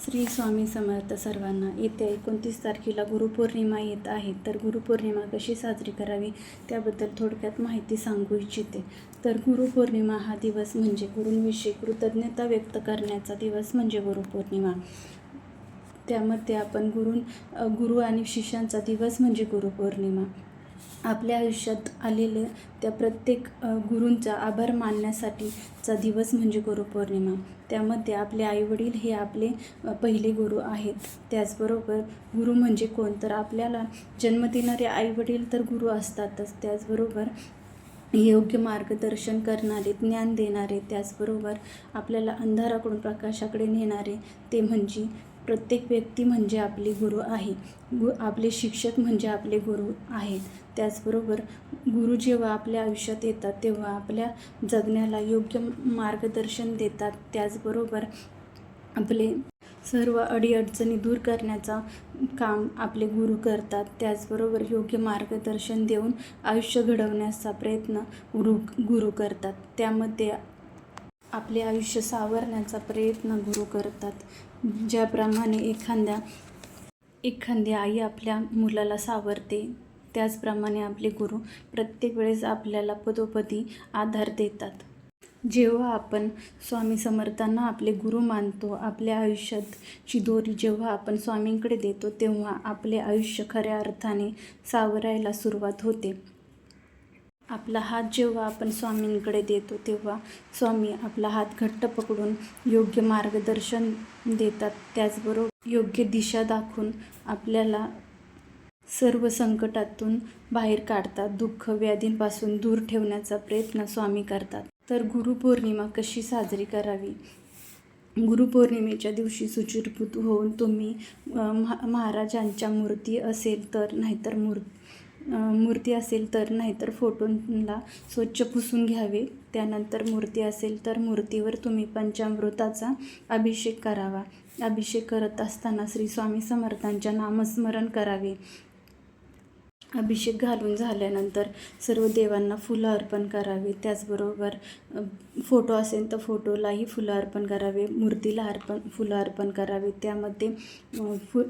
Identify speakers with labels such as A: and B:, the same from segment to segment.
A: श्री स्वामी समर्थ सर्वांना. येत्या 29 तारखेला गुरुपौर्णिमा येत आहे. तर गुरुपौर्णिमा कशी साजरी करावी त्याबद्दल थोडक्यात माहिती सांगू इच्छिते. तर गुरुपौर्णिमा हा दिवस म्हणजे गुरूंविषयी कृतज्ञता व्यक्त करण्याचा दिवस म्हणजे गुरुपौर्णिमा. त्यामध्ये आपण गुरु आणि शिष्यांचा दिवस म्हणजे गुरुपौर्णिमा. आपल्या आयुष्यात आलेले त्या प्रत्येक गुरूंचा आभार मानण्यासाठीचा दिवस म्हणजे गुरुपौर्णिमा. त्यामध्ये आपले आईवडील हे आपले पहिले गुरु आहेत. त्याचबरोबर गुरु म्हणजे कोण, तर आपल्याला जन्म देणारे आईवडील तर गुरु असतातच. त्याचबरोबर योग्य मार्गदर्शन करणारे, ज्ञान देणारे, त्याचबरोबर आपल्याला अंधाराकडून प्रकाशाकडे नेणारे ते म्हणजे प्रत्येक व्यक्ती म्हणजे आपले गुरु आहे. आपले शिक्षक म्हणजे आपले गुरु आहेत. त्याचबरोबर गुरु जेव्हा आपल्या आयुष्यात येतात तेव्हा आपल्या जगण्याला योग्य मार्गदर्शन देतात. त्याचबरोबर आपले सर्व अडीअडचणी दूर करण्याचा काम आपले गुरु करतात. त्याचबरोबर योग्य मार्गदर्शन देऊन आयुष्य घडवण्याचा प्रयत्न गुरु करतात. त्यामध्ये आपले आयुष्य सावरण्याचा प्रयत्न गुरु करतात. ज्याप्रमाणे एखाद्या आई आपल्या मुलाला सावरते, त्याचप्रमाणे आपले गुरु प्रत्येक वेळेस आपल्याला पदोपदी आधार देतात. जेव्हा आपण स्वामी समर्थांना आपले गुरु मानतो, आपल्या आयुष्याची दोरी जेव्हा आपण स्वामींकडे देतो, तेव्हा आपले आयुष्य खऱ्या अर्थाने सावरायला सुरुवात होते. आपला हात जेव्हा आपण स्वामींकडे देतो तेव्हा स्वामी आपला हात घट्ट पकडून योग्य मार्गदर्शन देतात. त्याचबरोबर योग्य दिशा दाखवून आपल्याला सर्व संकटातून बाहेर काढतात. दुःख व्याधींपासून दूर ठेवण्याचा प्रयत्न स्वामी करतात. तर गुरुपौर्णिमा कशी साजरी करावी? गुरुपौर्णिमेच्या दिवशी शुचिर्भूत होऊन तुम्ही महाराजांच्या मूर्ती असेल तर नाहीतर फोटोला स्वच्छ पुसून घ्यावे. त्यानंतर मूर्ती असेल तर मूर्तीवर तुम्ही पंचामृताचा अभिषेक करावा. अभिषेक करत असताना श्री स्वामी समर्थांच्या नामस्मरण करावे. अभिषेक घालून झाल्यानंतर सर्व देवांना फुलं अर्पण करावे. त्याचबरोबर फोटो असेल तर फोटोलाही फुलं अर्पण करावे, मूर्तीला फुलं अर्पण करावे. त्यामध्ये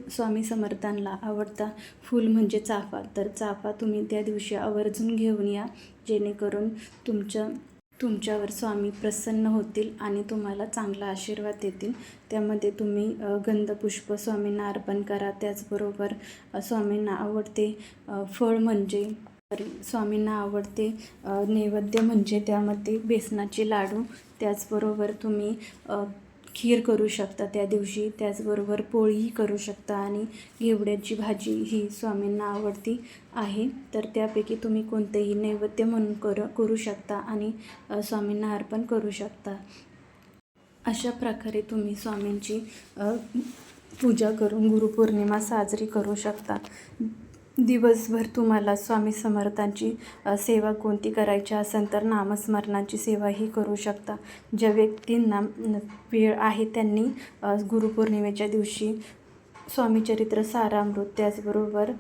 A: स्वामी समर्थांना आवडता फूल म्हणजे चाफा. तर चाफा तुम्ही त्या दिवशी आवर्जून घेऊन या, जेणेकरून तुमच्यावर स्वामी प्रसन्न होतील आणि तुम्हाला चांगला आशीर्वाद देतील. त्यामध्ये तुम्ही गंधपुष्प स्वामींना अर्पण करा. त्याचबरोबर स्वामींना आवडते फळ म्हणजे स्वामींना आवडते नैवेद्य म्हणजे त्यामध्ये बेसनाचे लाडू, त्याचबरोबर तुम्ही खीर करू शकता त्या दिवशी. त्याचबरोबर पोळीही करू शकता आणि घेवड्याची भाजी ही स्वामींना आवडती आहे. तर त्यापैकी तुम्ही कोणतेही नैवेद्य म्हणून करू शकता आणि स्वामींना अर्पण करू शकता. अशा प्रकारे तुम्ही स्वामींची पूजा करून गुरुपौर्णिमा साजरी करू शकता. दिवसभर तुम्हाला स्वामी समर्थांची सेवा कोणती करायची असेल तर नामस्मरणाची सेवाही करू शकता. ज्या व्यक्तींना वेळ आहे त्यांनी गुरुपौर्णिमेच्या दिवशी स्वामीचरित्र सारामृत, त्याचबरोबर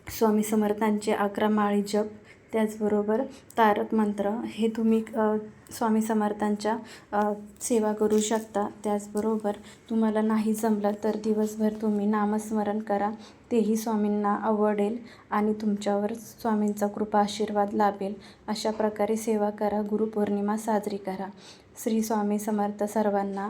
A: स्वामी समर्थांचे 11 माळी जप, त्याचबरोबर तारक मंत्र हे तुम्ही स्वामी समर्थांच्या सेवा करू शकता. त्याचबरोबर तुम्हाला नाही जमलं तर दिवसभर तुम्ही नामस्मरण करा. तेही स्वामींना आवडेल आणि तुमच्यावर स्वामींचा कृपा आशीर्वाद लाभेल. अशा प्रकारे सेवा करा, गुरुपौर्णिमा साजरी करा. श्री स्वामी समर्थ सर्वांना.